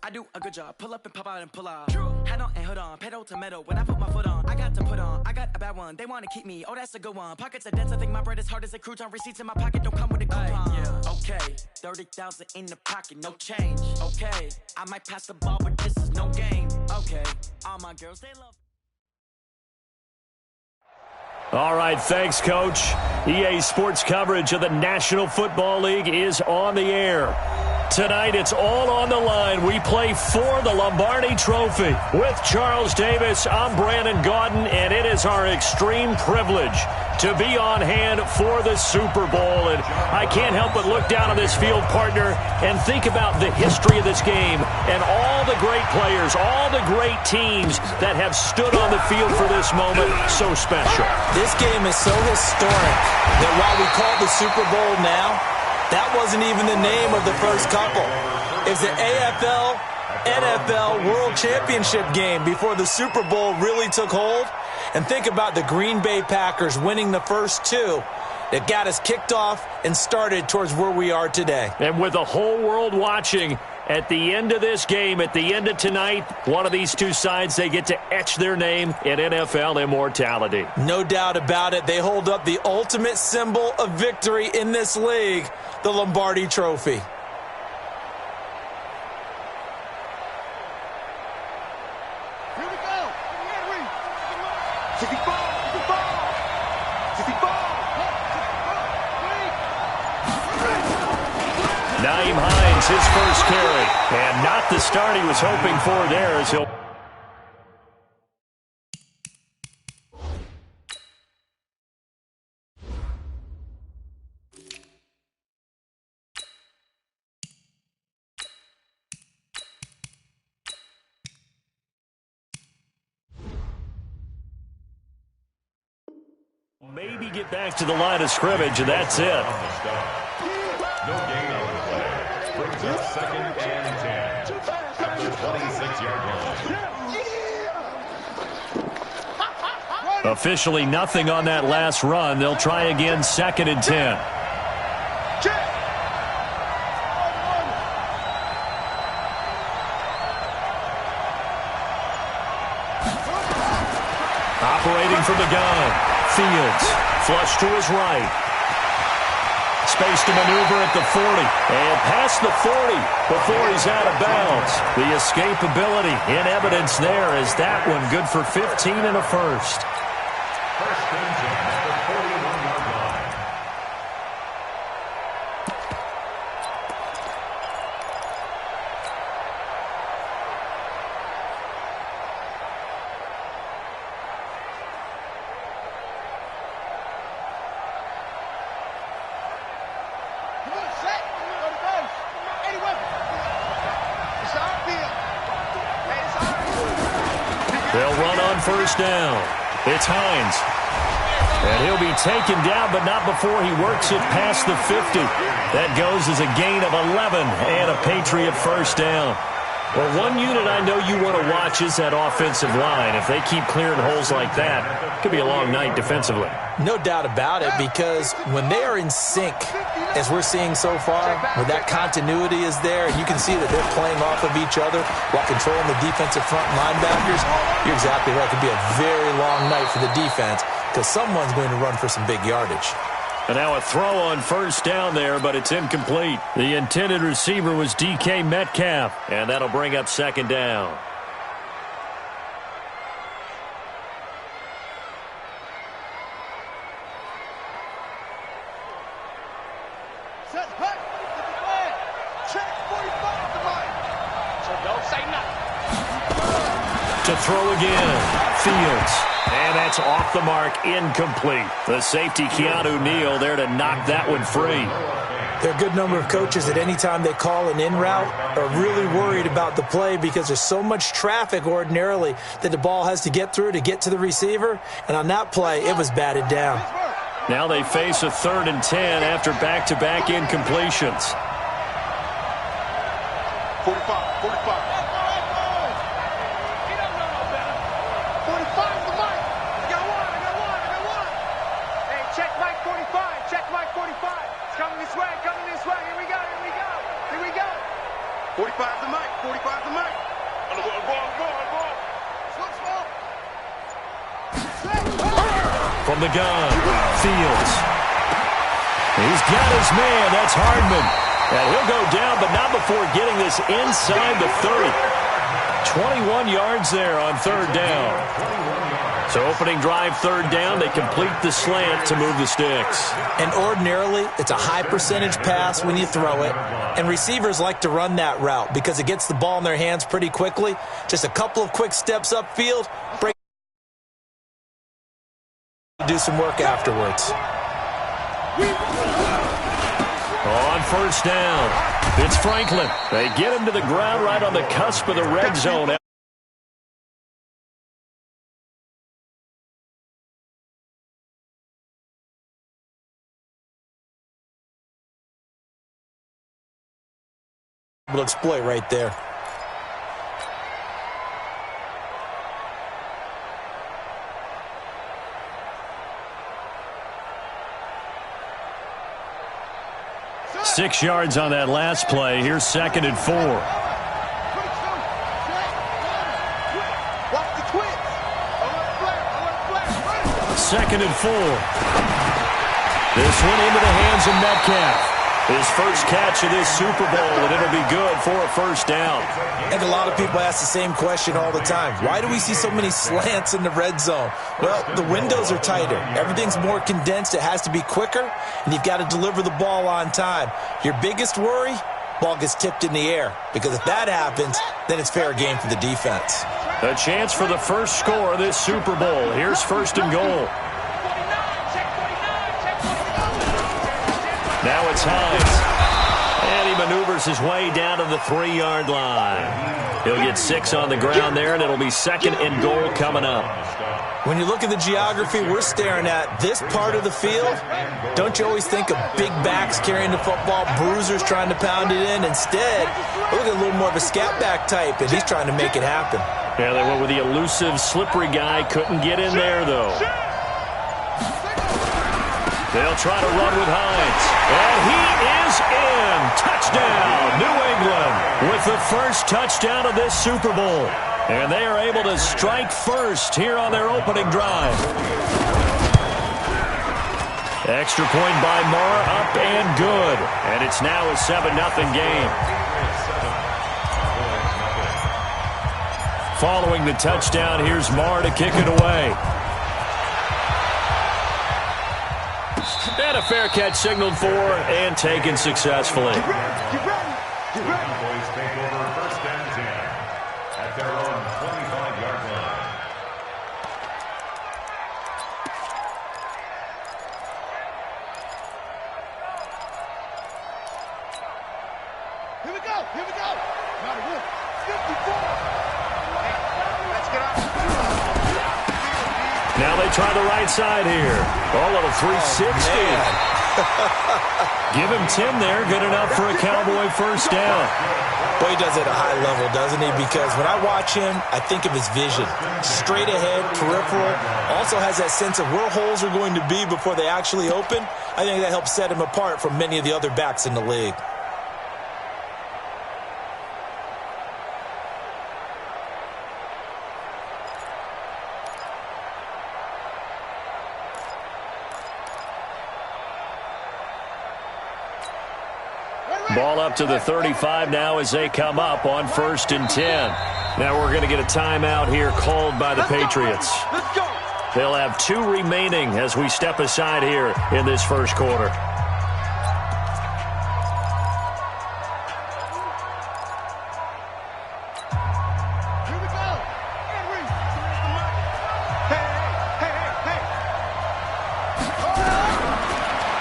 I do a good job. Pull up and pop out and pull out. Head on and hood on, pedal to metal. When I put my foot on, I got to put on. I got a bad one. They want to keep me. Oh, that's a good one. Pockets are dense. I think my bread is hard as a crouton. Receipts in my pocket don't come with a coupon. Yeah. Okay, 30,000 in the pocket, no change. Okay, I might pass the ball, but this is no game. Okay, all my girls, they love. All right, thanks, Coach. EA Sports coverage of the National Football League is on the air. Tonight, it's all on the line. We play for the Lombardi Trophy. With Charles Davis, I'm Brandon Gaudin, and it is our extreme privilege to be on hand for the Super Bowl. And I can't help but look down on this field, partner, and think about the history of this game and all the great players, all the great teams that have stood on the field for this moment. So special. This game is so historic that while we call it the Super Bowl now, that wasn't even the name of the first couple. It's the AFL-NFL World Championship game before the Super Bowl really took hold. And think about the Green Bay Packers winning the first two that got us kicked off and started towards where we are today. And with the whole world watching, at the end of this game, at the end of tonight, one of these two sides, they get to etch their name in NFL immortality. No doubt about it. They hold up the ultimate symbol of victory in this league, the Lombardi Trophy. Naeem Hines, his first carry, and not the start he was hoping for there as he'll... maybe get back to the line of scrimmage, and that's it. No gain on the play. Brings up 2nd and 10 after 26-yard line. Officially nothing on that last run. They'll try again, 2nd and 10. Operating from the gun. Fields. Flush to his right. Space to maneuver at the 40. And past the 40 before he's out of bounds. The escapability in evidence there is that one good for 15 and a first. First and 10 at the 41-yard line. They'll run on first down. It's Hines. And he'll be taken down, but not before he works it past the 50. That goes as a gain of 11 and a Patriot first down. Well, one unit I know you want to watch is that offensive line. If they keep clearing holes like that, it could be a long night defensively. No doubt about it, because when they are in sync, as we're seeing so far, where that continuity is there, and you can see that they're playing off of each other while controlling the defensive front linebackers, you're exactly right. It could be a very long night for the defense because someone's going to run for some big yardage. And now a throw on first down there, but it's incomplete. The intended receiver was DK Metcalf, and that'll bring up 2nd down. Set, hut, get the flag. Check 45 at the line. So don't say nothing. To throw again, Fields. And that's off the mark, incomplete. The safety, Keanu Neal, there to knock that one free. There are a good number of coaches that any time they call an in route are really worried about the play because there's so much traffic ordinarily that the ball has to get through to get to the receiver. And on that play, it was batted down. Now they face a 3rd and 10 after back-to-back incompletions. 45, 45. 45 the mic. 45 the mic. On the ball. From the gun, Fields. He's got his man. That's Hardman. And he'll go down, but not before getting this inside the 30. 21 yards there on third down. So opening drive, third down, they complete the slant to move the sticks. And ordinarily, it's a high percentage pass when you throw it. And receivers like to run that route because it gets the ball in their hands pretty quickly. Just a couple of quick steps upfield, break, do some work afterwards. On first down, it's Franklin. They get him to the ground right on the cusp of the red zone. Able to exploit right there. Six yards on that last play. Here's 2nd and 4. Second and 4. This one into the hands of Metcalf. His first catch of this Super Bowl, and it'll be good for a first down. I think a lot of people ask the same question all the time. Why do we see so many slants in the red zone? Well, the windows are tighter. Everything's more condensed. It has to be quicker, and you've got to deliver the ball on time. Your biggest worry, ball gets tipped in the air, because if that happens, then it's fair game for the defense. A chance for the first score of this Super Bowl. Here's 1st and goal. Now it's Hines. And he maneuvers his way down to the 3-yard line. He'll get 6 on the ground there, and it'll be 2nd and goal coming up. When you look at the geography we're staring at, this part of the field, don't you always think of big backs carrying the football, bruisers trying to pound it in? Instead, look at a little more of a scat back type, and he's trying to make it happen. Yeah, they went with the elusive, slippery guy. Couldn't get in there, though. They'll try to run with Hines. And he is in. Touchdown, New England, with the first touchdown of this Super Bowl. And they are able to strike first here on their opening drive. Extra point by Marr, up and good. And it's now a 7-0 game. Following the touchdown, here's Marr to kick it away. And a fair catch signaled for and taken successfully. Boys take over 1st and 10 at their own 25-yard line. Here we go. Not a win. 54. Let's get up. Now they try the right side here. Oh, little 360. Give him 10 there. Good enough for a Cowboy first down. Boy, he does it at a high level, doesn't he? Because when I watch him, I think of his vision. Straight ahead, peripheral. Also has that sense of where holes are going to be before they actually open. I think that helps set him apart from many of the other backs in the league. Ball up to the 35 now as they come up on 1st and 10. Now we're going to get a timeout here called by the Patriots. Let's go. They'll have 2 remaining as we step aside here in this first quarter. Here we go. Henry. Hey.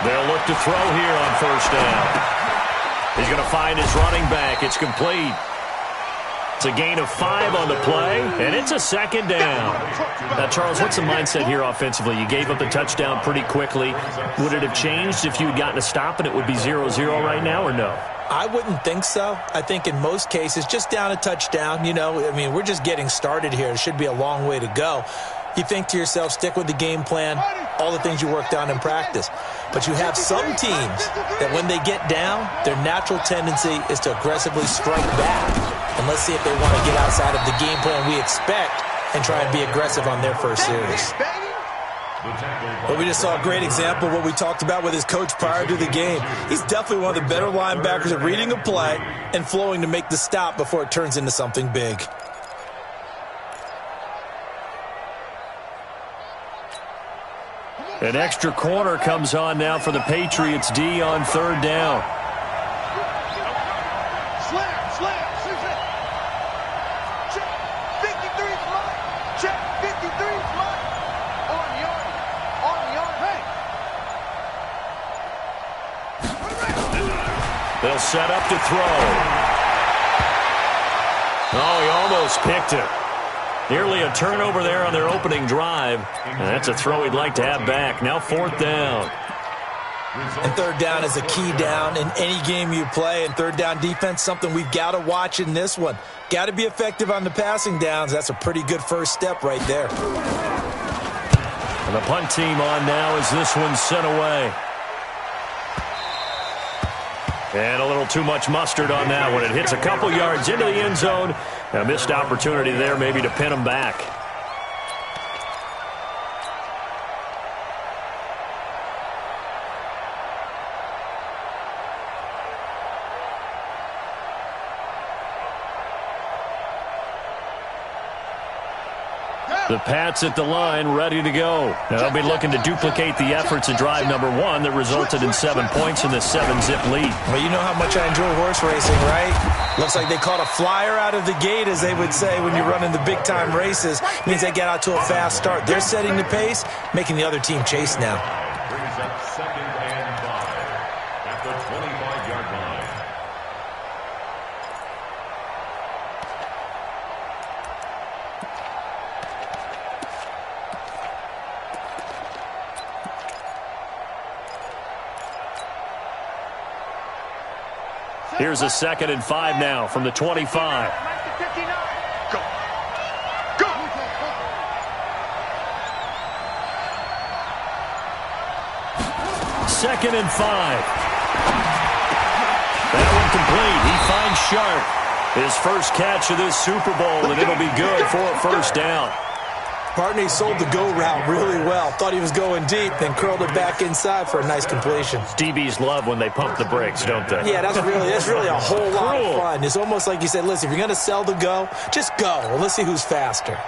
They'll look to throw here on 1st down. He's going to find his running back. It's complete. It's a gain of 5 on the play, and it's a 2nd down. Now, Charles, what's the mindset here offensively? You gave up the touchdown pretty quickly. Would it have changed if you had gotten a stop and it would be 0-0 right now, or no? I wouldn't think so. I think in most cases, just down a touchdown, we're just getting started here. It should be a long way to go. You think to yourself, stick with the game plan, all the things you worked on in practice. But you have some teams that when they get down, their natural tendency is to aggressively strike back. And let's see if they want to get outside of the game plan we expect and try and be aggressive on their first series. Well, we just saw a great example of what we talked about with his coach prior to the game. He's definitely one of the better linebackers at reading a play and flowing to make the stop before it turns into something big. An extra corner comes on now for the Patriots D on third down. Slam, check, 53's mine, check, 53's mine, on yard, hey. They'll set up to throw. Oh, he almost picked it. Nearly a turnover there on their opening drive. And that's a throw he'd like to have back. Now fourth down. And third down is a key down in any game you play. And third down defense, something we've got to watch in this one. Got to be effective on the passing downs. That's a pretty good first step right there. And the punt team on now as this one's sent away. And a little too much mustard on that one. It hits a couple yards into the end zone. A missed opportunity there maybe to pin them back. The Pats at the line, ready to go. Now they'll be looking to duplicate the efforts of drive number one that resulted in 7 points in the 7-zip lead. Well, you know how much I enjoy horse racing, right? Looks like they caught a flyer out of the gate, as they would say when you're running the big-time races. Means they get out to a fast start. They're setting the pace, making the other team chase now. Brings up 2nd and 5 at the 25-yard line. Here's a 2nd and 5 now from the 25. Go. 2nd and 5. That one complete. He finds Sharp. His first catch of this Super Bowl, and it'll be good for a first down. Partner sold the go route really well. Thought he was going deep, then curled it back inside for a nice completion. DBs love when they pump the brakes, don't they? Yeah, that's really a whole lot of fun. It's almost like you said, listen, if you're going to sell the go, just go. Well, let's see who's faster.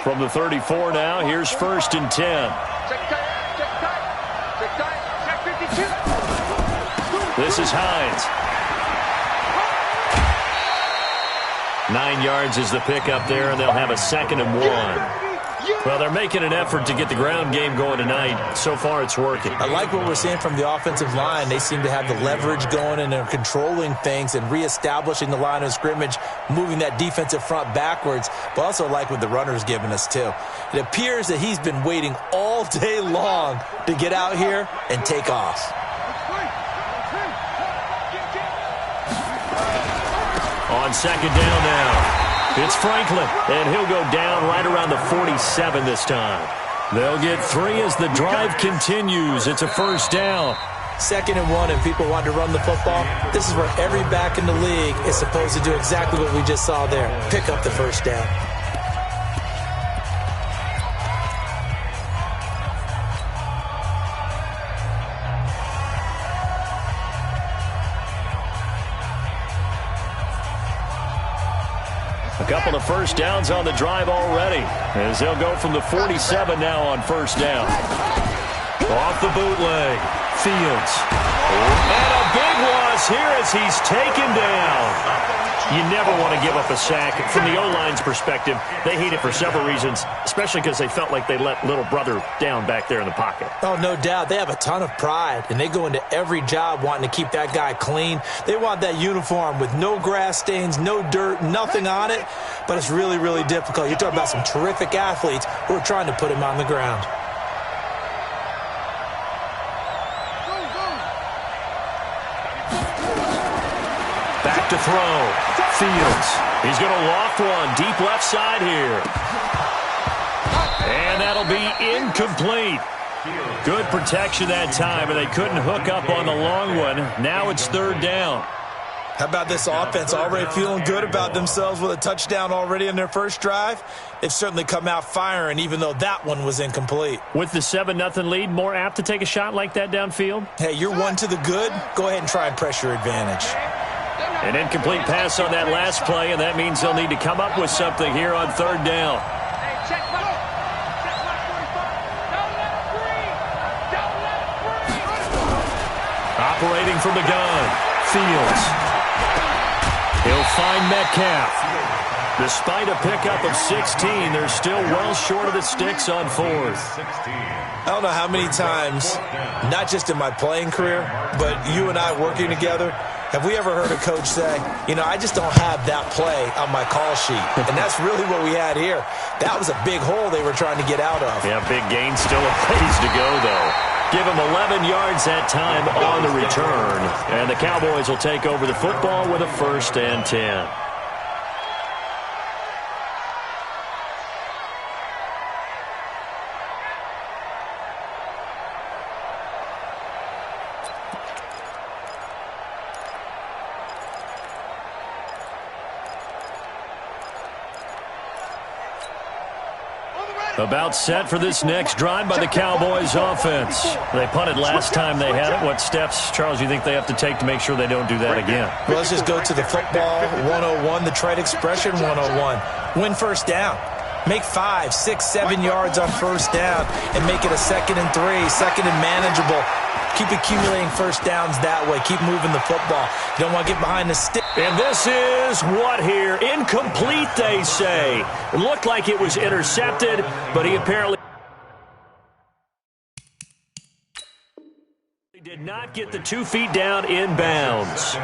From the 34 now, here's 1st and 10. Check tight, check 52. This is Hines. 9 yards is the pickup there, and they'll have a 2nd and 1. Well, they're making an effort to get the ground game going tonight. So far, it's working. I like what we're seeing from the offensive line. They seem to have the leverage going, and they're controlling things and reestablishing the line of scrimmage, moving that defensive front backwards, but also like what the runner's giving us, too. It appears that he's been waiting all day long to get out here and take off. On 2nd down now. It's Franklin, and he'll go down right around the 47 this time. They'll get 3 as the drive continues. It's a first down. 2nd and 1, and people want to run the football. This is where every back in the league is supposed to do exactly what we just saw there. Pick up the first down. A couple of first downs on the drive already, as they'll go from the 47 now on first down. Off the bootleg, Fields. And a big loss here as he's taken down. You never want to give up a sack. From the O-line's perspective, they hate it for several reasons, especially because they felt like they let little brother down back there in the pocket. Oh, no doubt. They have a ton of pride, and they go into every job wanting to keep that guy clean. They want that uniform with no grass stains, no dirt, nothing on it, but it's really, really difficult. You're talking about some terrific athletes who are trying to put him on the ground. Back to throw. Fields. He's going to loft one deep left side here. And that'll be incomplete. Good protection that time, and they couldn't hook up on the long one. Now it's third down. How about this offense already feeling good about themselves with a touchdown already in their first drive? They've certainly come out firing, even though that one was incomplete. With the 7-0 lead, more apt to take a shot like that downfield? Hey, you're one to the good. Go ahead and try and press your advantage. An incomplete pass on that last play, and that means they'll need to come up with something here on third down. Operating from the gun, Fields. He'll find Metcalf. Despite a pickup of 16, they're still well short of the sticks on fourth. I don't know how many times, not just in my playing career, but you and I working together, have we ever heard a coach say, you know, I just don't have that play on my call sheet. And that's really what we had here. That was a big hole they were trying to get out of. Yeah, big gain, still a ways to go, though. Give him 11 yards that time on the return. And the Cowboys will take over the football with a 1st and 10. About set for this next drive by the Cowboys offense. They punted last time they had it. What steps, Charles, do you think they have to take to make sure they don't do that again? Well, let's just go to the football 101, the trade expression 101. Win first down. Make 5, 6, 7 yards on first down and make it a 2nd and 3, 2nd and manageable. Keep accumulating first downs that way. Keep moving the football. You don't want to get behind the stick. And this is what here? Incomplete, they say. It looked like it was intercepted, but he apparently did not get the 2 feet down in bounds.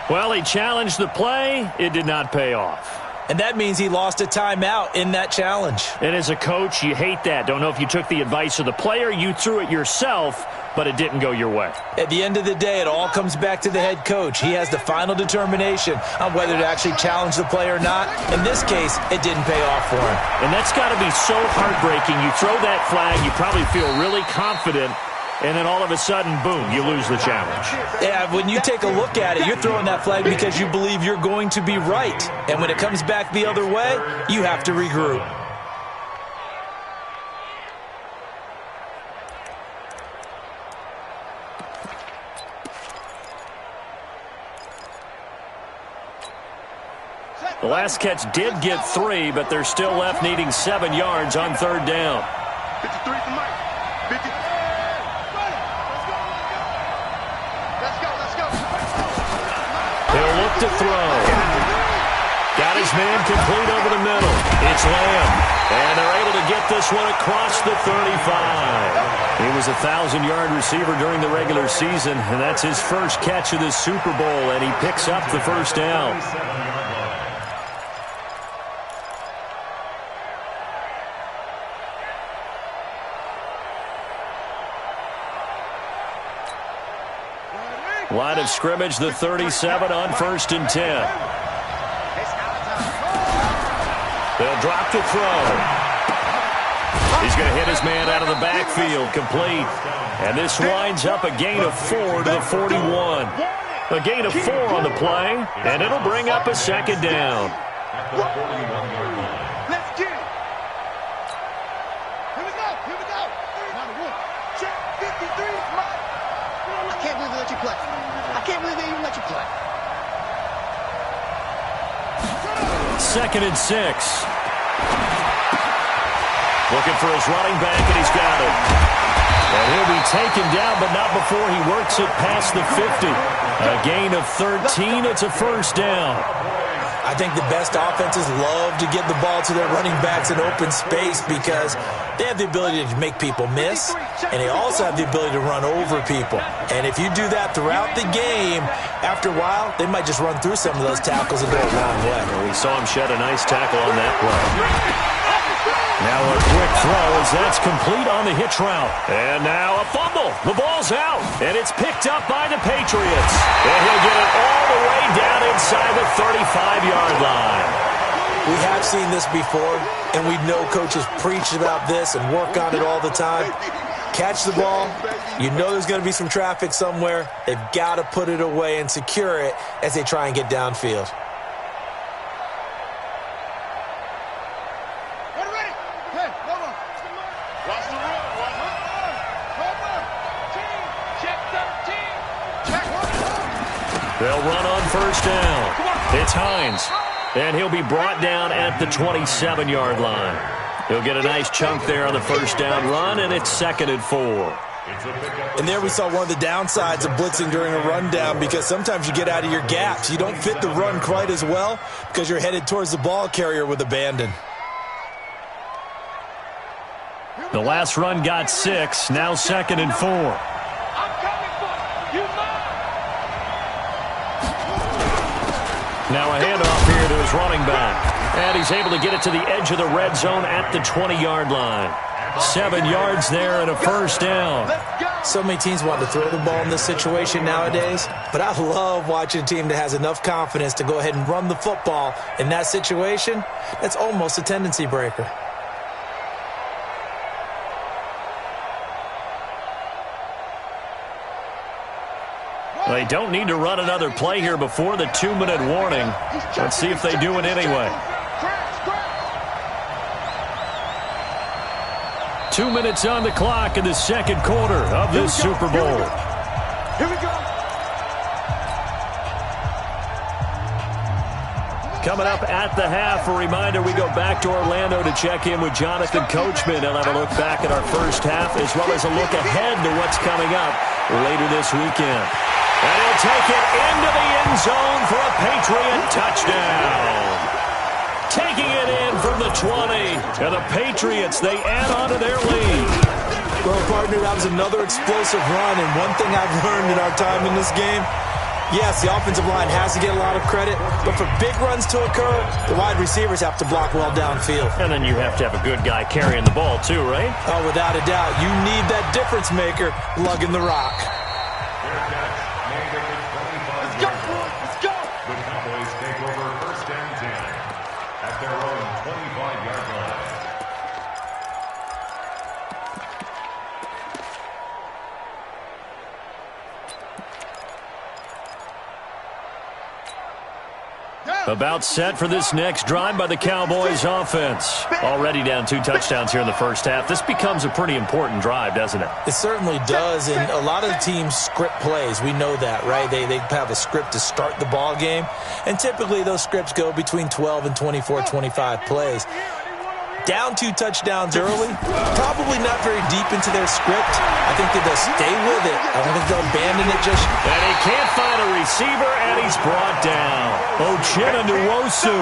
Well, he challenged the play. It did not pay off. And that means he lost a timeout in that challenge. And as a coach, you hate that. Don't know if you took the advice of the player, you threw it yourself, but it didn't go your way. At the end of the day, it all comes back to the head coach. He has the final determination on whether to actually challenge the play or not. In this case, it didn't pay off for him. And that's got to be so heartbreaking. You throw that flag, you probably feel really confident, and then all of a sudden, boom, you lose the challenge. Yeah, when you take a look at it, you're throwing that flag because you believe you're going to be right. And when it comes back the other way, you have to regroup. The last catch did get 3, but they're still left needing 7 yards on third down. 53 for Mike. 50. He'll look to throw. Got his man complete over the middle. It's Lamb. And they're able to get this one across the 35. He was a 1,000-yard receiver during the regular season, and that's his first catch of the Super Bowl, and he picks up the first down. Line of scrimmage, the 37 on 1st and 10. They'll drop to throw. He's going to hit his man out of the backfield, complete. And this winds up a gain of 4 to the 41. A gain of 4 on the play, and it'll bring up a 2nd down. Let's get it. Here we go. Here we go. Check 53. I can't believe they let you play. I can't believe they even let you play. 2nd and 6. Looking for his running back, and he's got it. And he'll be taken down, but not before he works it past the 50. A gain of 13. It's a first down. I think the best offenses love to get the ball to their running backs in open space because they have the ability to make people miss, and they also have the ability to run over people. And if you do that throughout the game, after a while, they might just run through some of those tackles and go a long way. We saw him shed a nice tackle on that play. Now a quick throw as that's complete on the hitch route. And now a fumble. The ball's out, and it's picked up by the Patriots. And he'll get it all the way down inside the 35-yard line. We have seen this before, and we know coaches preach about this and work on it all the time. Catch the ball. You know there's going to be some traffic somewhere. They've got to put it away and secure it as they try and get downfield. They'll run on first down. It's Hines, and he'll be brought down at the 27-yard line. He'll get a nice chunk there on the first down run, and it's 2nd and 4. And there we saw one of the downsides of blitzing during a rundown, because sometimes you get out of your gaps. You don't fit the run quite as well because you're headed towards the ball carrier with abandon. The last run got 6, now 2nd and 4. Now a handoff here to his running back. And he's able to get it to the edge of the red zone at the 20-yard line. 7 yards there and a first down. So many teams want to throw the ball in this situation nowadays, but I love watching a team that has enough confidence to go ahead and run the football in that situation. That's almost a tendency breaker. They don't need to run another play here before the 2-minute warning. Let's see if they do it anyway. 2 minutes on the clock in the second quarter of this Super Bowl. Here we go. Coming up at the half, a reminder, we go back to Orlando to check in with Jonathan Coachman. He'll have a look back at our first half as well as a look ahead to what's coming up later this weekend. And he'll take it into the end zone for a Patriot touchdown. Taking it in from the 20. And the Patriots, they add on to their lead. Well, partner, that was another explosive run. And one thing I've learned in our time in this game, yes, the offensive line has to get a lot of credit. But for big runs to occur, the wide receivers have to block well downfield. And then you have to have a good guy carrying the ball too, right? Oh, without a doubt. You need that difference maker lugging the rock. About set for this next drive by the Cowboys offense. Already down 2 touchdowns here in the first half. This becomes a pretty important drive, doesn't it? It certainly does, and a lot of the teams script plays. We know that, right? They have a script to start the ball game, and typically those scripts go between 12 and 24, 25 plays. Down 2 touchdowns early, probably not very deep into their script. I think that they'll stay with it. I don't think they'll abandon it just. And he can't find a receiver, and he's brought down. Uchenna Nwosu.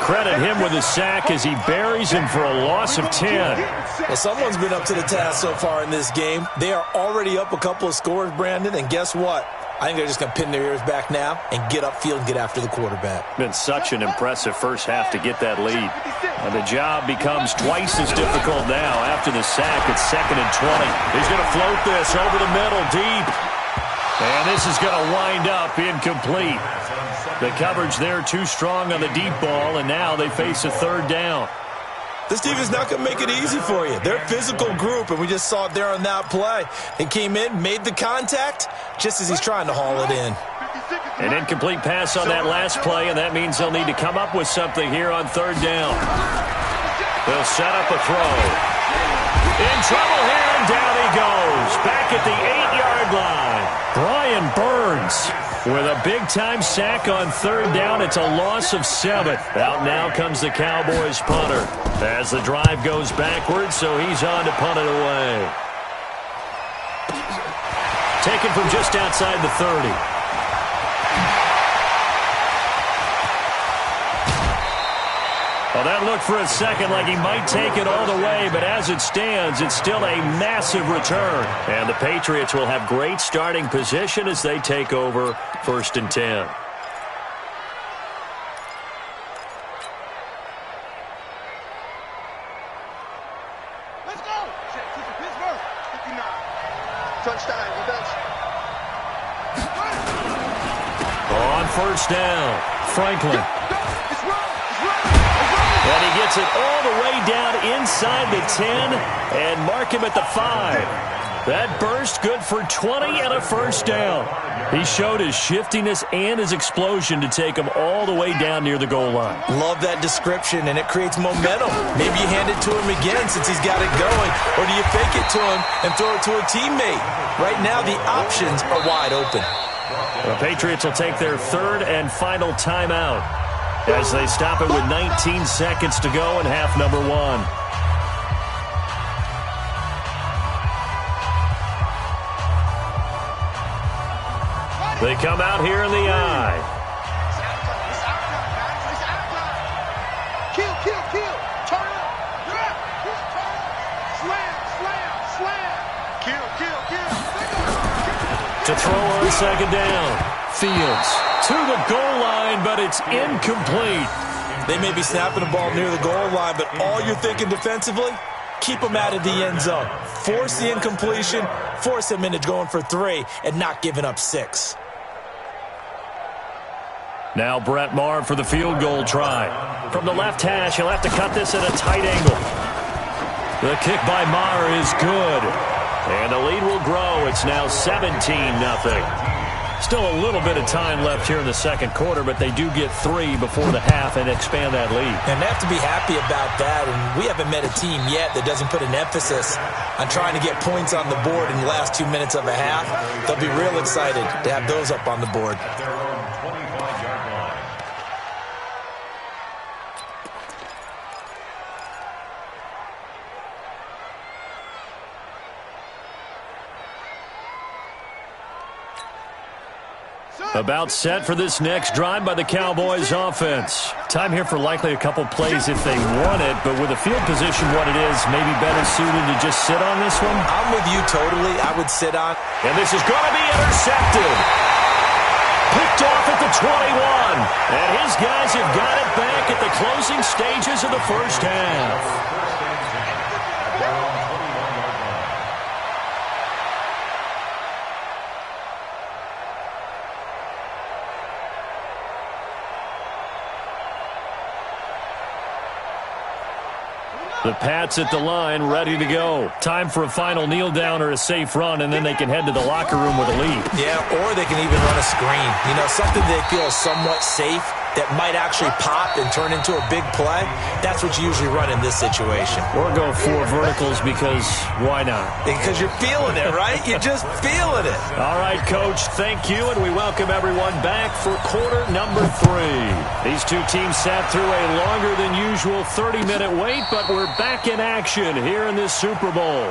Credit him with a sack as he buries him for a loss of 10. Well, someone's been up to the task so far in this game. They are already up a couple of scores, Brandon, and guess what? I think they're just going to pin their ears back now and get upfield and get after the quarterback. Been such an impressive first half to get that lead. And the job becomes twice as difficult now after the sack. It's 2nd and 20. He's going to float this over the middle deep. And this is going to wind up incomplete. The coverage there too strong on the deep ball, and now they face a 3rd down. This team is not going to make it easy for you. They're a physical group, and we just saw it there on that play. They came in, made the contact, just as he's trying to haul it in. An incomplete pass on that last play, and that means they'll need to come up with something here on 3rd down. They'll set up a throw. In trouble here, and down he goes. Back at the 8-yard line. Brian Burns with a big-time sack on 3rd down. It's a loss of 7. Out now comes the Cowboys punter as the drive goes backwards, so he's on to punt it away. Taken from just outside the 30. Well, that looked for a second like he might take it all the way, but as it stands, it's still a massive return. And the Patriots will have great starting position as they take over 1st and 10. crunch time, defense. On first down, Franklin. It's wrong. And he gets it all the way down inside the 10 and mark him at the 5. That burst good for 20 and a first down. He showed his shiftiness and his explosion to take him all the way down near the goal line. Love that description, and it creates momentum. Maybe you hand it to him again since he's got it going, or do you fake it to him and throw it to a teammate? Right now, the options are wide open. The Patriots will take their third and final timeout as they stop it with 19 seconds to go in half number 1. They come out here in the eye. It's our time, guys. It's our time. Kill. Turn up. Drop. Turn up. Slam. Kill. To throw on second down. Fields to the goal line, but it's incomplete. They may be snapping the ball near the goal line, but all you're thinking defensively, keep them out of the end zone. Force the incompletion, force them into going for 3, and not giving up 6. Now Brett Maher for the field goal try. From the left hash, he'll have to cut this at a tight angle. The kick by Maher is good. And the lead will grow. It's now 17-0. Still a little bit of time left here in the second quarter, but they do get 3 before the half and expand that lead. And they have to be happy about that, and we haven't met a team yet that doesn't put an emphasis on trying to get points on the board in the last 2 minutes of a half. They'll be real excited to have those up on the board. About set for this next drive by the Cowboys offense. Time here for likely a couple plays if they want it, but with the field position what it is, maybe better suited to just sit on this one. I'm with you totally. I would sit on. And this is going to be intercepted. Picked off at the 21. And his guys have got it back at the closing stages of the first half. The Pats at the line, ready to go. Time for a final kneel down or a safe run, and then they can head to the locker room with a lead. Yeah, or they can even run a screen. You know, something they feel is somewhat safe that might actually pop and turn into a big play. That's what you usually run in this situation. Or go 4 verticals because why not? Because you're feeling it, right? You're just feeling it. All right, Coach, thank you, and we welcome everyone back for quarter number 3. These two teams sat through a longer than usual 30-minute wait, but we're back in action here in this Super Bowl.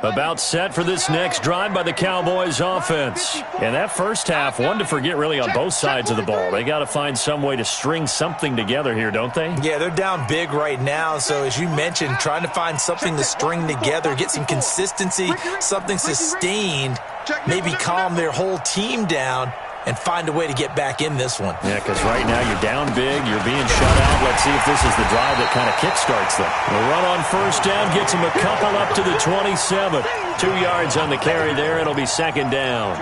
About set for this next drive by the Cowboys offense. And that first half, one to forget really on both sides of the ball. They got to find some way to string something together here, don't they? Yeah, they're down big right now. So as you mentioned, trying to find something to string together, get some consistency, something sustained, maybe calm their whole team down and find a way to get back in this one. Yeah, because right now you're down big, you're being shut out. Let's see if this is the drive that kind of kickstarts them. The run on first down gets him a couple up to the 27. 2 yards on the carry there. It'll be second down.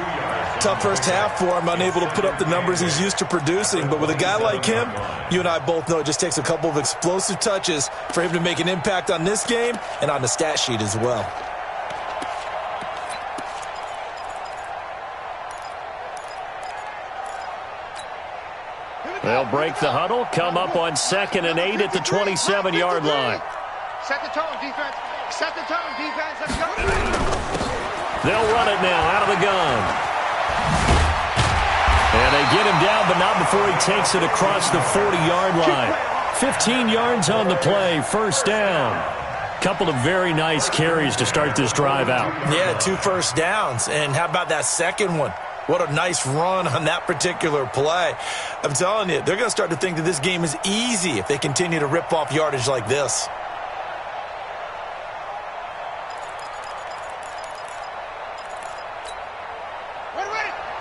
Tough first half for him, unable to put up the numbers he's used to producing. But with a guy like him, you and I both know it just takes a couple of explosive touches for him to make an impact on this game and on the stat sheet as well. They'll break the huddle, come up on 2nd and 8 at the 27-yard line. Set the tone, defense. Set the tone, defense. Let's go. They'll run it now out of the gun. And they get him down, but not before he takes it across the 40-yard line. 15 yards on the play, first down. Couple of very nice carries to start this drive out. Yeah, 2 first downs. And how about that second one? What a nice run on that particular play. I'm telling you, they're going to start to think that this game is easy if they continue to rip off yardage like this. Wait.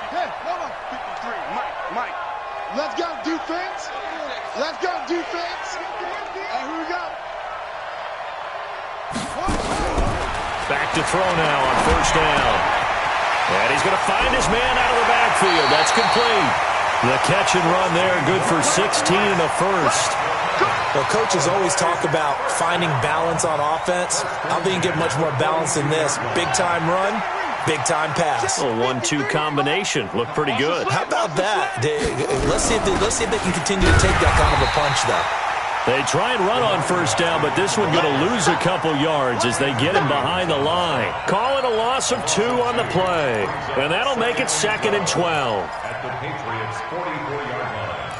Hey, hold on. to throw now on first down. And he's going to find his man out of the backfield. That's complete. The catch and run there, good for 16 and a first. Well, coaches always talk about finding balance on offense. I think you get much more balance than this. Big-time run, big-time pass. A 1-2 combination. Looked pretty good. How about that? Let's see if they can continue to take that kind of a punch, though. They try and run on first down, but this one going to lose a couple yards as they get him behind the line. Call it a loss of 2 on the play. And that'll make it 2nd and 12. At the Patriots' 44-yard line.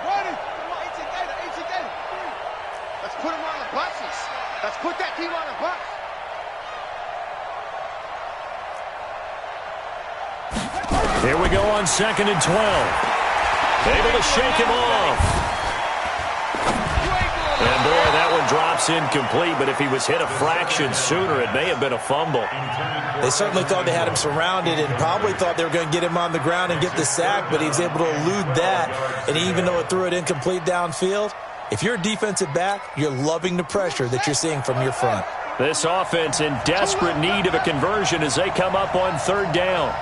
Ready? Come on, 18 gator. Let's put him on the buses. Let's put that team on the bus. Here we go on 2nd and 12. Able to shake him off. And boy, that one drops incomplete, but if he was hit a fraction sooner, it may have been a fumble. They certainly thought they had him surrounded and probably thought they were going to get him on the ground and get the sack, but he was able to elude that. And even though it threw it incomplete downfield, if you're a defensive back, you're loving the pressure that you're seeing from your front. This offense in desperate need of a conversion as they come up on 3rd down.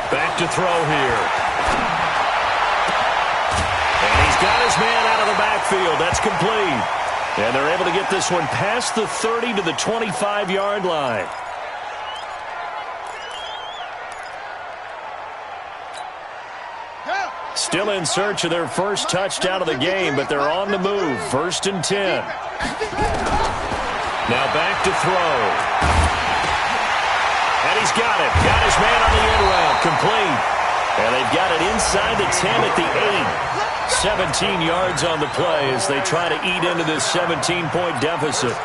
Back to throw here. And he's got his man out of the backfield. That's complete. And they're able to get this one past the 30 to the 25-yard line. Still in search of their first touchdown of the game, but they're on the move. 1st and 10. Now back to throw. And he's got it. Got his man on the end route. Complete. And they've got it inside the 10 at the 8. 17 yards on the play as they try to eat into this 17-point deficit.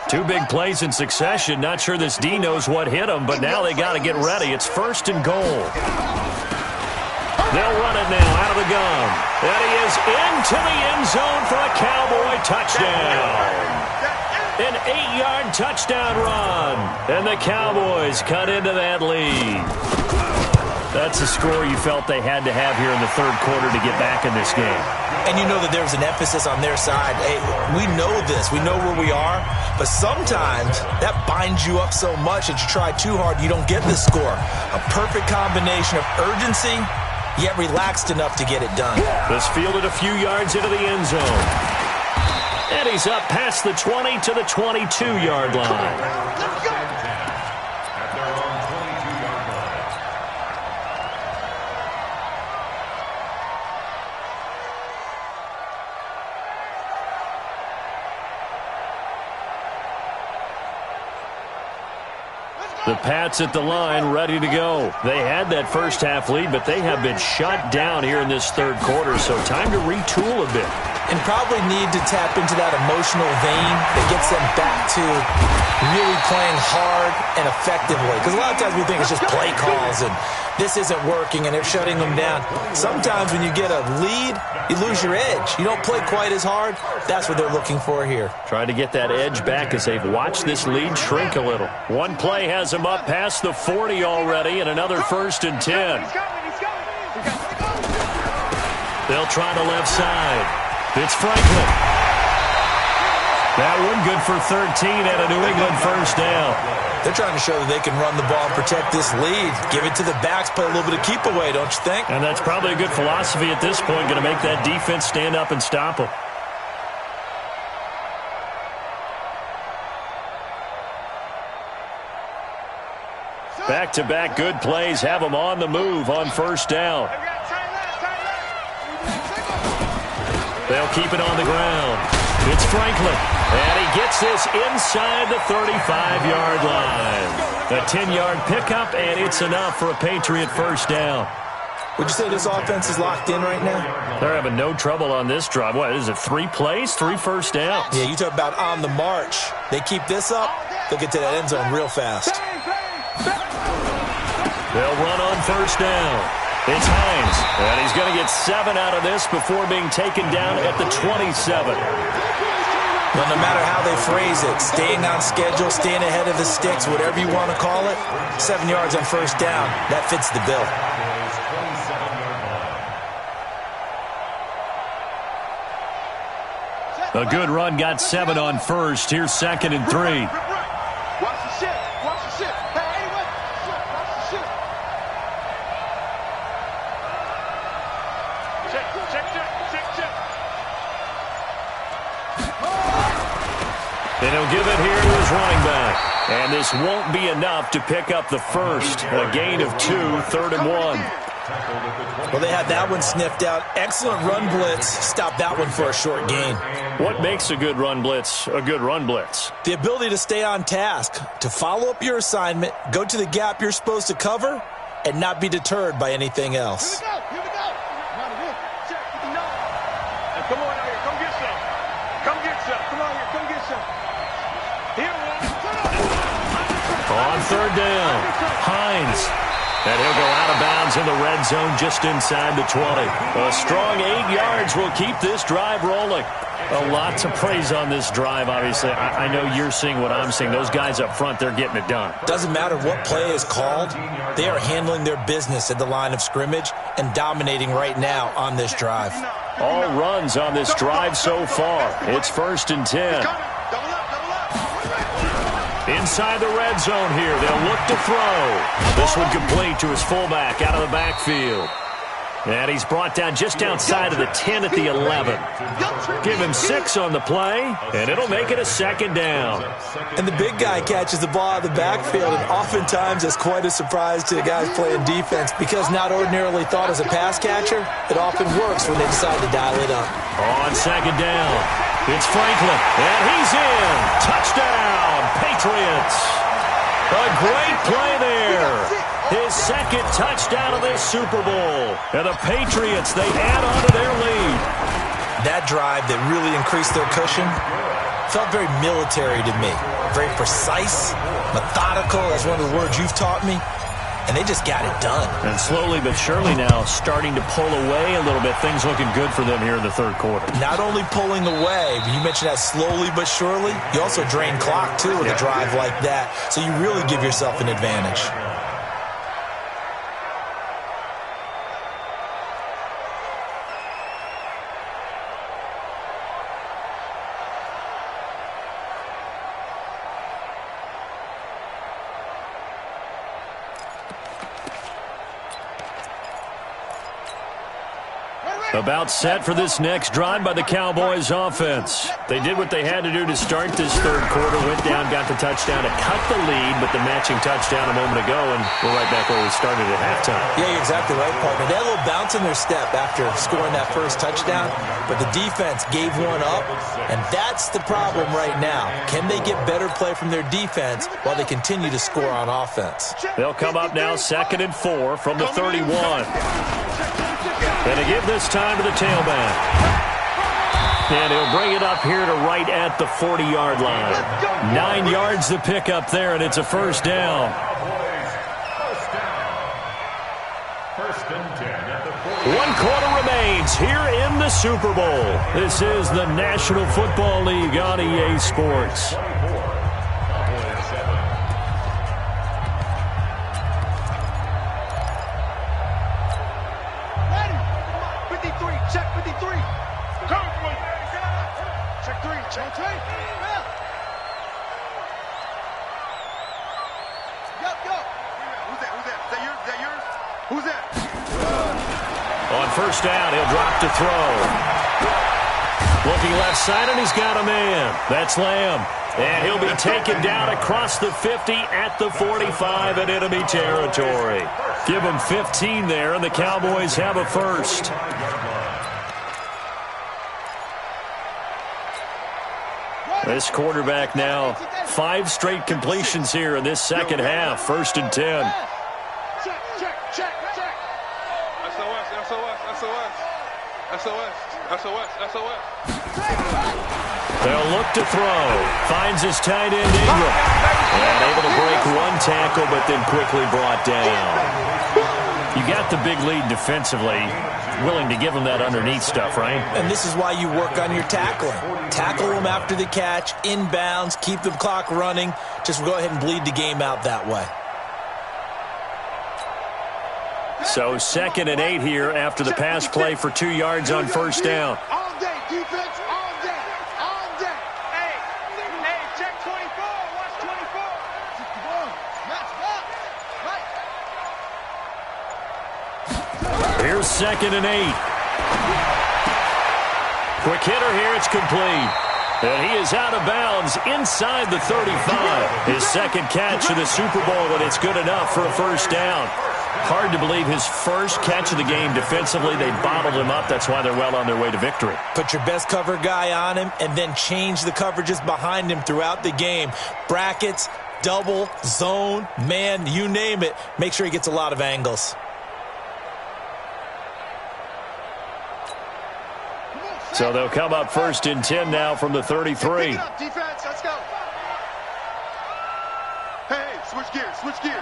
Two big plays in succession. Not sure this D knows what hit him, but now they got to get ready. It's 1st and goal. They'll run it now out of the gun. And he is into the end zone for a Cowboy touchdown. An 8-yard touchdown run. And the Cowboys cut into that lead. That's a score you felt they had to have here in the 3rd quarter to get back in this game. And you know that there was an emphasis on their side. Hey, we know this. We know where we are. But sometimes that binds you up so much that you try too hard, you don't get this score. A perfect combination of urgency, yet relaxed enough to get it done. This fielded a few yards into the end zone. And he's up past the 20 to the 22-yard line. Let's go. At their own 22-yard line. The Pats at the line, ready to go. They had that first half lead, but they have been shut down here in this 3rd quarter, so time to retool a bit. And probably need to tap into that emotional vein that gets them back to really playing hard and effectively. Because a lot of times we think it's just play calls and this isn't working and they're shutting them down. Sometimes when you get a lead, you lose your edge. You don't play quite as hard. That's what they're looking for here. Trying to get that edge back as they've watched this lead shrink a little. One play has them up past the 40 already and another 1st and 10. They'll try the left side. It's Franklin. That one good for 13 and a New England first down. They're trying to show that they can run the ball and protect this lead. Give it to the backs, play a little bit of keep away, don't you think? And that's probably a good philosophy at this point, going to make that defense stand up and stop them. Back-to-back good plays have them on the move on first down. They'll keep it on the ground. It's Franklin. And he gets this inside the 35-yard line. A 10-yard pickup, and it's enough for a Patriot first down. Would you say this offense is locked in right now? They're having no trouble on this drive. What is it, 3 plays, 3 first downs? Yeah, you talk about on the march. They keep this up, they'll get to that end zone real fast. They'll run on first down. It's Hines, and he's going to get 7 out of this before being taken down at the 27. Well, no matter how they phrase it, staying on schedule, staying ahead of the sticks, whatever you want to call it, 7 yards on first down, that fits the bill. A good run got 7 on first. Here's 2nd and 3. Watch the shit. Watch the shit. Hey, anyway. Watch the shit. Check. And he'll give it here to his running back. And this won't be enough to pick up the first. A gain of 2, 3rd and 1. Well, they had that one sniffed out. Excellent run blitz. Stop that one for a short gain. What makes a good run blitz a good run blitz? The ability to stay on task, to follow up your assignment, go to the gap you're supposed to cover, and not be deterred by anything else. Here we go. Check with the nose. Now, come on out here. Come get some. Come on here. Come get some. Here, On 3rd down, Hines. And he'll go out of bounds in the red zone just inside the 20. A strong 8 yards will keep this drive rolling. A lot to praise on this drive, obviously. I know you're seeing what I'm seeing. Those guys up front, they're getting it done. Doesn't matter what play is called. They are handling their business at the line of scrimmage and dominating right now on this drive. All runs on this drive so far. It's 1st and 10. Inside the red zone here, they'll look to throw. This one complete to his fullback out of the backfield. And he's brought down just outside of the 10 at the 11. Give him 6 on the play, and it'll make it a 2nd down. And the big guy catches the ball out of the backfield, and oftentimes it's quite a surprise to the guys playing defense because not ordinarily thought as a pass catcher, it often works when they decide to dial it up. On 2nd down, it's Franklin, and he's in. Touchdown, Patriots. A great play there. His 2nd touchdown of this Super Bowl. And the Patriots, they add on to their lead. That drive that really increased their cushion felt very military to me. Very precise, methodical, that's one of the words you've taught me. And they just got it done. And slowly but surely now starting to pull away a little bit. Things looking good for them here in the 3rd quarter. Not only pulling away, but you mentioned that slowly but surely. You also drain clock, too, with a drive like that. So you really give yourself an advantage. About set for this next drive by the Cowboys offense. They did what they had to do to start this 3rd quarter. Went down, got the touchdown to cut the lead, but the matching touchdown a moment ago, and we're right back where we started at halftime. Yeah, you're exactly right, partner. They had a little bounce in their step after scoring that first touchdown, but the defense gave one up, and that's the problem right now. Can they get better play from their defense while they continue to score on offense? They'll come up now 2nd and 4 from the 31. And to give this time to the tailback. And he'll bring it up here to right at the 40-yard line. 9 yards to pick up there, and it's a 1st down. 1st and 10 at the 40. 1 quarter remains here in the Super Bowl. This is the National Football League on EA Sports. On 1st down, he'll drop to throw. Looking left side, and he's got a man. That's Lamb. And he'll be taken down across the 50 at the 45 in enemy territory. Give him 15 there, and the Cowboys have a 1st. This quarterback now, 5 straight completions here in this 2nd half. 1st and 10. They'll look to throw. Finds his tight end, Ingram. And able to break 1 tackle, but then quickly brought down. You got the big lead defensively, willing to give them that underneath stuff, right? And this is why you work on your tackling. Tackle them after the catch, inbounds, keep the clock running. Just go ahead and bleed the game out that way. So 2nd and 8 here after the pass play for 2 yards on first down. All day, defense, all day, all day. Hey, check 24, watch 24. Match up, right. Here's 2nd and 8. Quick hitter here, it's complete. And he is out of bounds inside the 35. His second catch of the Super Bowl, and it's good enough for a first down. Hard to believe his first catch of the game defensively. They bottled him up. That's why they're well on their way to victory. Put your best cover guy on him and then change the coverages behind him throughout the game. Brackets, double, zone, man, you name it. Make sure he gets a lot of angles. So they'll come up 1st and 10 now from the 33. Pick it up, defense, let's go. Hey, switch gears, switch gears.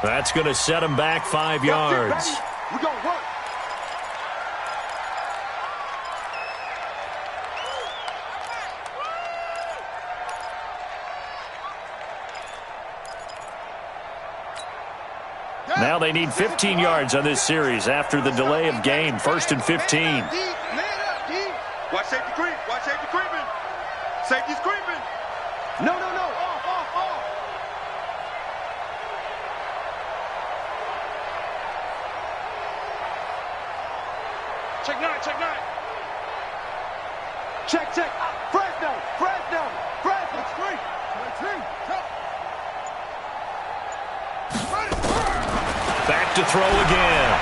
That's going to set him back 5 yards. We're going to work. Now they need 15 yards on this series after the delay of game. 1st and 15. Watch safety creep. Watch safety creeping. Safety's creeping. No. Off. Check 9. Check. Fresno. Screen. Back to throw again.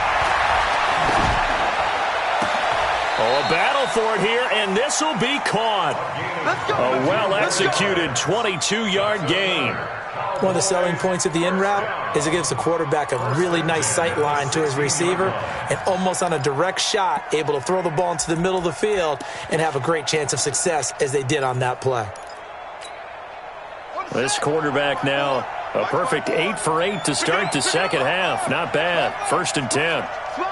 Oh, a battle for it here, and this will be caught. A well-executed 22-yard gain. One of the selling points of the in route is it gives the quarterback a really nice sight line to his receiver and almost on a direct shot able to throw the ball into the middle of the field and have a great chance of success as they did on that play. This quarterback now a perfect 8 for 8 to start the second half. Not bad. 1st and 10. No.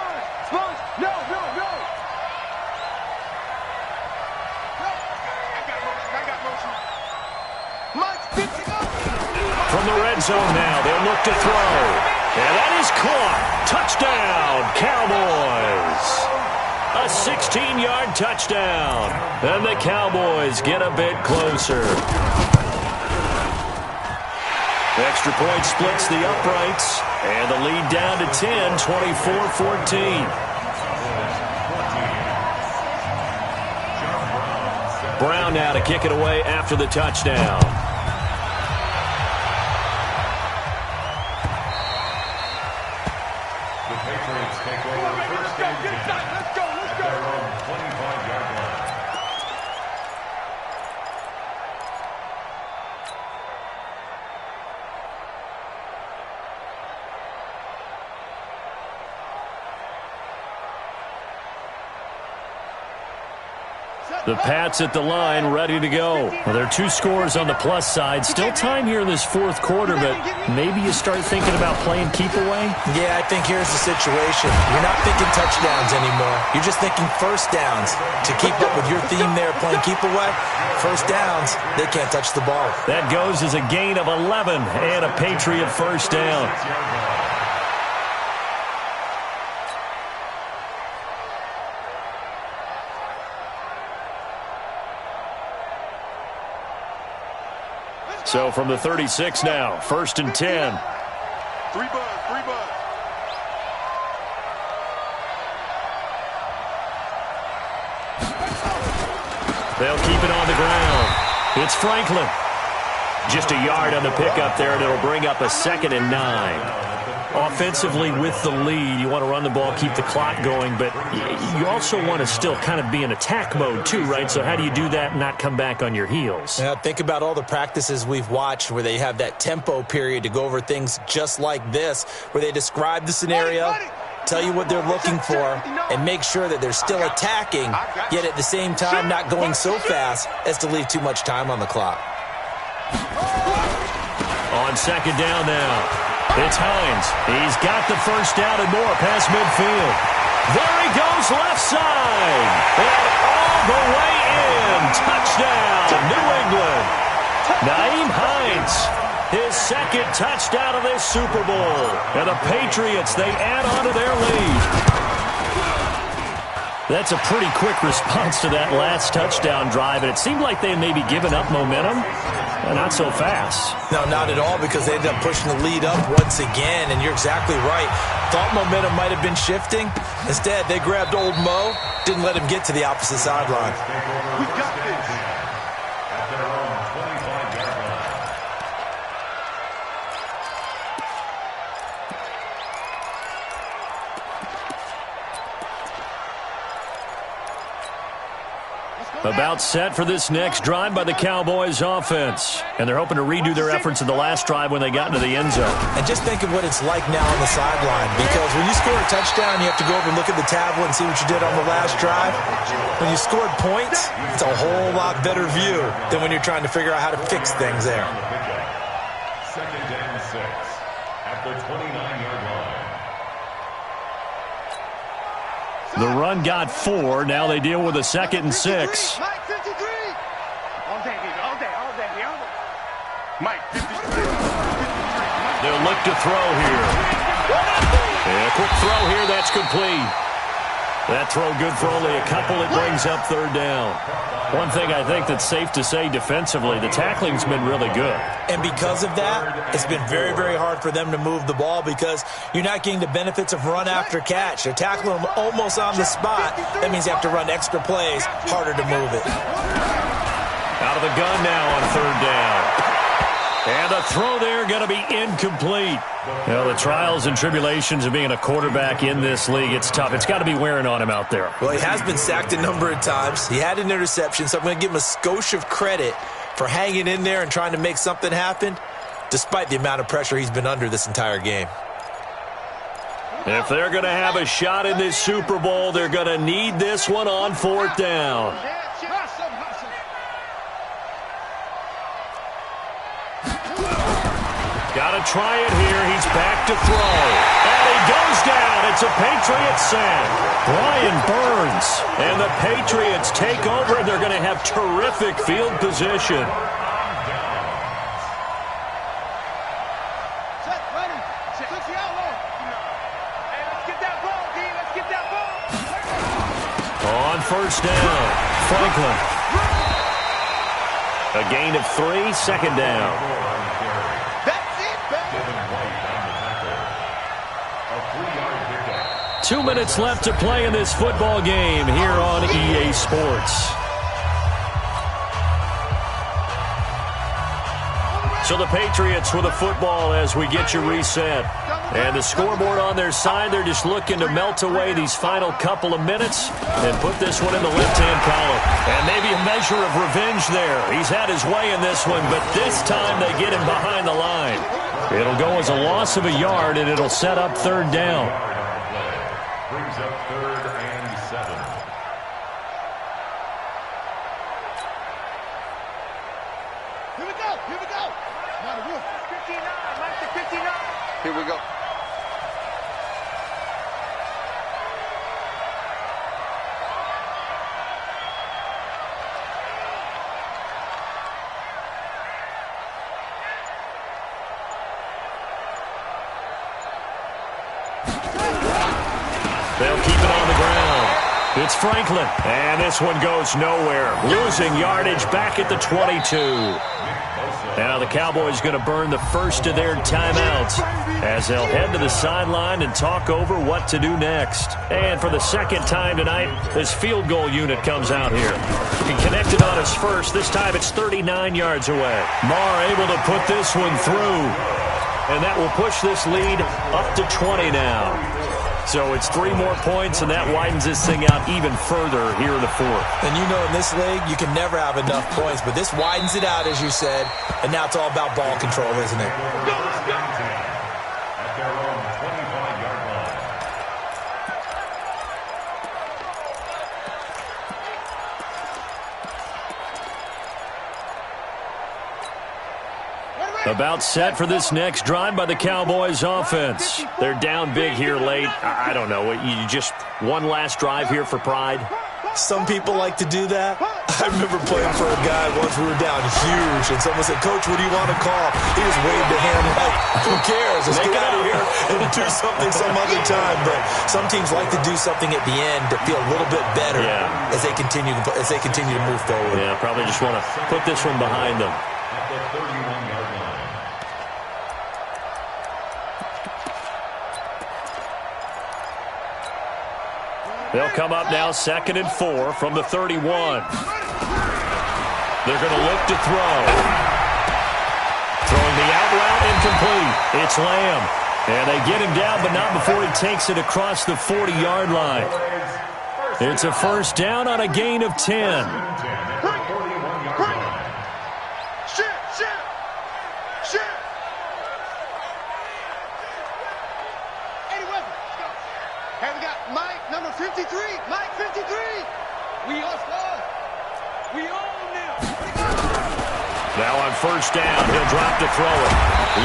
From the red zone now, they'll look to throw. And that is caught. Touchdown, Cowboys. A 16-yard touchdown. And the Cowboys get a bit closer. Extra point splits the uprights. And the lead down to 10, 24-14. Brown now to kick it away after the touchdown. The Pats at the line, ready to go. Well, there are 2 scores on the plus side. Still time here in this 4th quarter, but maybe you start thinking about playing keep away? Yeah, I think here's the situation. You're not thinking touchdowns anymore. You're just thinking first downs. To keep up with your theme there, playing keep away, first downs, they can't touch the ball. That goes as a gain of 11 and a Patriot first down. So from the 36 now, 1st and 10. 3 bud. They'll keep it on the ground. It's Franklin. Just a yard on the pickup there, and it'll bring up a 2nd and 9. Offensively with the lead, you want to run the ball, keep the clock going, but you also want to still kind of be in attack mode too, right? So how do you do that and not come back on your heels? Yeah, think about all the practices we've watched where they have that tempo period to go over things just like this, where they describe the scenario, tell you what they're looking for and make sure that they're still attacking, yet at the same time not going so fast as to leave too much time on the clock. On second down now, it's Hines. He's got the first down and more past midfield. There he goes left side. And all the way in. Touchdown, New England. Nyheim Hines, his second touchdown of this Super Bowl. And the Patriots, they add on to their lead. That's a pretty quick response to that last touchdown drive, and it seemed like they had maybe given up momentum. Not so fast. No, not at all, because they ended up pushing the lead up once again, and you're exactly right. Thought momentum might have been shifting. Instead, they grabbed old Mo, didn't let him get to the opposite sideline. We got this. At their own 25-yard line. About set for this next drive by the Cowboys offense. And they're hoping to redo their efforts in the last drive when they got into the end zone. And just think of what it's like now on the sideline, because when you score a touchdown, you have to go over and look at the tablet and see what you did on the last drive. When you scored points, it's a whole lot better view than when you're trying to figure out how to fix things there. Second and 6 at the 29-yard line. The run got 4. Now they deal with a 2nd and 6. Mike 53. All day, baby. All day. Mike 53. They'll look to throw here. And a quick throw here. That's complete. That throw good for only a couple. It brings up third down. One thing I think that's safe to say defensively, the tackling's been really good. And because of that, it's been very, very hard for them to move the ball because you're not getting the benefits of run after catch. They're tackling them almost on the spot. That means you have to run extra plays, harder to move it. Out of the gun now on third down. And the throw there going to be incomplete. Well, the trials and tribulations of being a quarterback in this league, it's tough. It's got to be wearing on him out there. Well, he has been sacked a number of times. He had an interception, so I'm going to give him a skosh of credit for hanging in there and trying to make something happen, despite the amount of pressure he's been under this entire game. If they're going to have a shot in this Super Bowl, they're going to need this one on fourth down. Got to try it here. He's back to throw. And he goes down. It's a Patriots sack. Brian Burns. And the Patriots take over, and they're going to have terrific field position. Set, ready. Set the outlaw. Hey, let's get that ball, D. Let's get that ball. On first down, Franklin. A gain of 3, second down. 2 minutes left to play in this football game here on EA Sports. So the Patriots with the football as we get you reset. And the scoreboard on their side, they're just looking to melt away these final couple of minutes and put this one in the left-hand column. And maybe a measure of revenge there. He's had his way in this one, but this time they get him behind the line. It'll go as a loss of a yard, and it'll set up third down. Brings up 3rd and 7. Here we go. Now the roof. 59. Mike the 59. Here we go. They'll keep it on the ground. It's Franklin, and this one goes nowhere. Losing yardage back at the 22. Now the Cowboys going to burn the first of their timeouts as they'll head to the sideline and talk over what to do next. And for the second time tonight, this field goal unit comes out here. He connected on his first. This time it's 39 yards away. Marr able to put this one through. And that will push this lead up to 20 now. So it's 3 more points, and that widens this thing out even further here in the fourth. And you know in this league, you can never have enough points, but this widens it out, as you said, and now it's all about ball control, isn't it? At their own 25-yard line. About set for this next drive by the Cowboys offense. They're down big here late. I don't know. You just one last drive here for pride? Some people like to do that. I remember playing for a guy once. We were down huge, and someone said, "Coach, what do you want to call?" He just waved a hand like, "Who cares? Let's get out of here and do something some other time." But some teams like to do something at the end to feel a little bit better as they continue to move forward. Yeah, probably just want to put this one behind them. At the 31-yard line. They'll come up now 2nd and 4 from the 31. They're going to look to throw. Throwing the out route incomplete. It's Lamb. And they get him down, but not before he takes it across the 40-yard line. It's a first down on a gain of 10. Hey, we got Mike, number 53. Mike, 53. We are squad. We own them. Now on first down, he'll drop to throw it.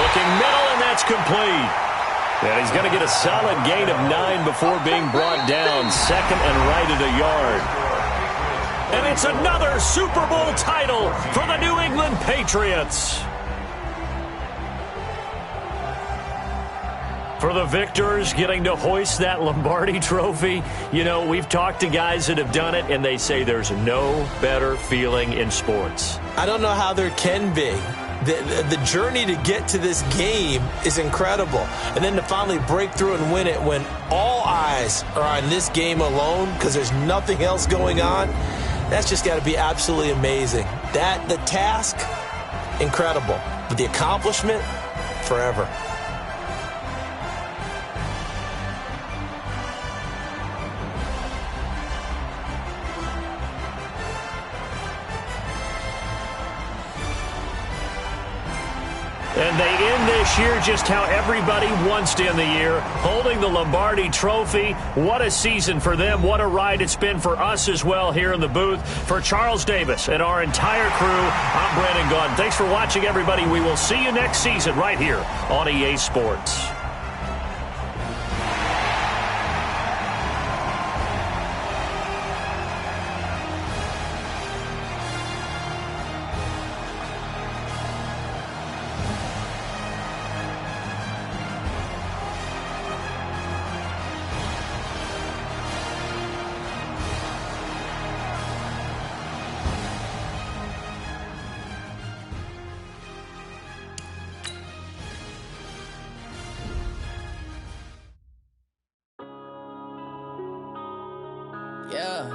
Looking middle, and that's complete. And he's going to get a solid gain of 9 before being brought down. 2nd and right at a yard. And it's another Super Bowl title for the New England Patriots. For the victors, getting to hoist that Lombardi trophy, you know, we've talked to guys that have done it, and they say there's no better feeling in sports. I don't know how there can be. The journey to get to this game is incredible. And then to finally break through and win it when all eyes are on this game alone because there's nothing else going on, that's just got to be absolutely amazing. The task, incredible. But the accomplishment, forever. And they end this year just how everybody wants to end the year, holding the Lombardi trophy. What a season for them. What a ride it's been for us as well here in the booth. For Charles Davis and our entire crew, I'm Brandon Gaudin. Thanks for watching, everybody. We will see you next season right here on EA Sports. Yeah.